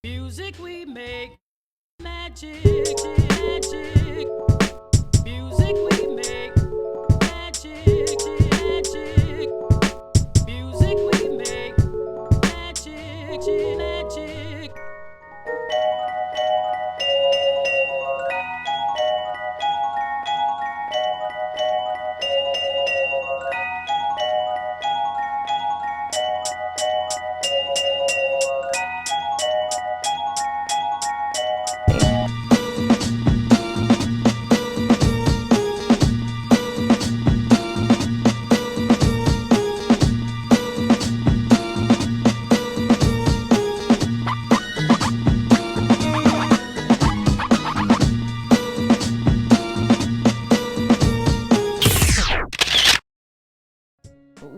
Music we make, magic, magic. Music we make, magic, magic. Music we make, magic, magic.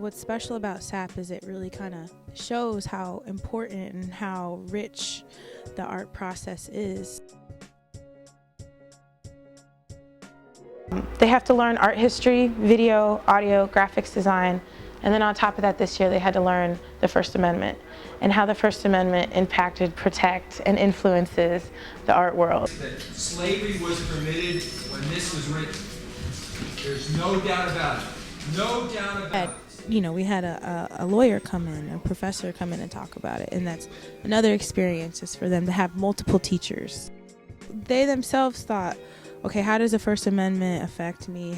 What's special about SAP is it really kind of shows how important and how rich the art process is. They have to learn art history, video, audio, graphics design, and then on top of that this year they had to learn the First Amendment and how the First Amendment impacted, protect, and influences the art world. That slavery was permitted when this was written. There's no doubt about it. No doubt about it. You know, we had a lawyer come in, a professor come in and talk about it, and that's another experience is for them to have multiple teachers. They themselves thought, okay, how does the First Amendment affect me?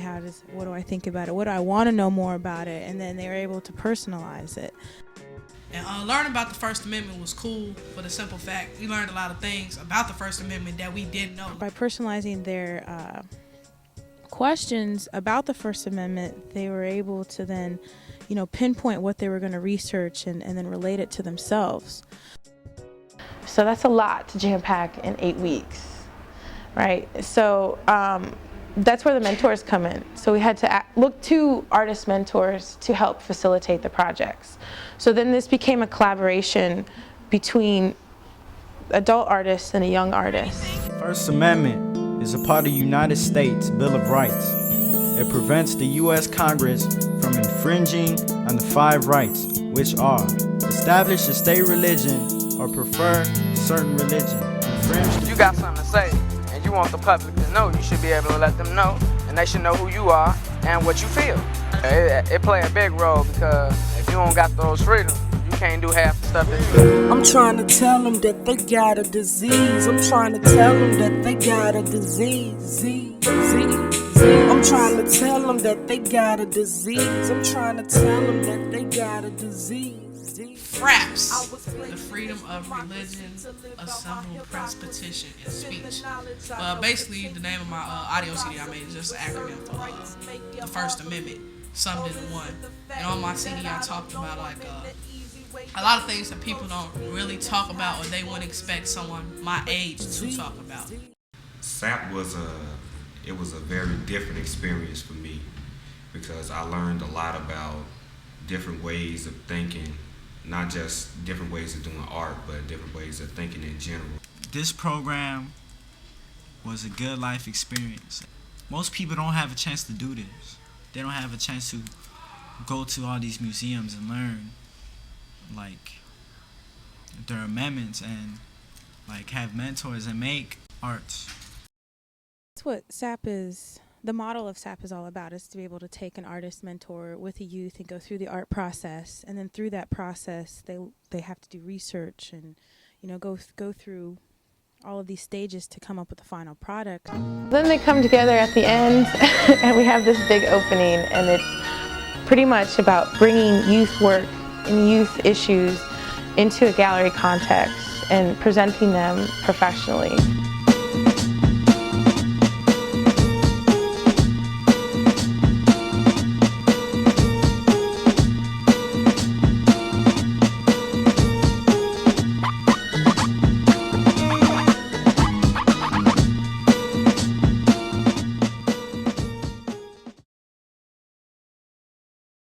What do I think about it? What do I want to know more about it? And then they were able to personalize it. And learning about the First Amendment was cool for the simple fact we learned a lot of things about the First Amendment that we didn't know. By personalizing their questions about the First Amendment, they were able to then, you know, pinpoint what they were going to research and then relate it to themselves. So that's a lot to jam pack in 8 weeks, right? So that's where the mentors come in. So we had to look to artist mentors to help facilitate the projects. So then this became a collaboration between adult artists and a young artist. First Amendment is a part of the United States Bill of Rights. It prevents the U.S. Congress from infringing on the 5 rights, which are establish a state religion or prefer certain religion. If you got something to say and you want the public to know, you should be able to let them know, and they should know who you are and what you feel. It play a big role because if you don't got those freedoms, you can't do half the stuff that you do. I'm trying to tell them that they got a disease. I'm trying to tell them that they got a disease. I'm trying to tell them that they got a disease. I'm trying to tell them that they got a disease. FRAPS, the Freedom of Religion, Assembly, Press, Petition, and Speech. Basically, the name of my audio CD I made is just an acronym for the First Amendment, summed into one. And on my CD I talked about like a lot of things that people don't really talk about or they wouldn't expect someone my age to talk about. SAP was a very different experience for me because I learned a lot about different ways of thinking, not just different ways of doing art, but different ways of thinking in general. This program was a good life experience. Most people don't have a chance to do this. They don't have a chance to go to all these museums and learn like their amendments and like have mentors and make arts. That's what SAP is, the model of SAP is all about, is to be able to take an artist mentor with a youth and go through the art process, and then through that process they have to do research and, you know, go through all of these stages to come up with the final product. Then they come together at the end and we have this big opening, and it's pretty much about bringing youth work and youth issues into a gallery context and presenting them professionally.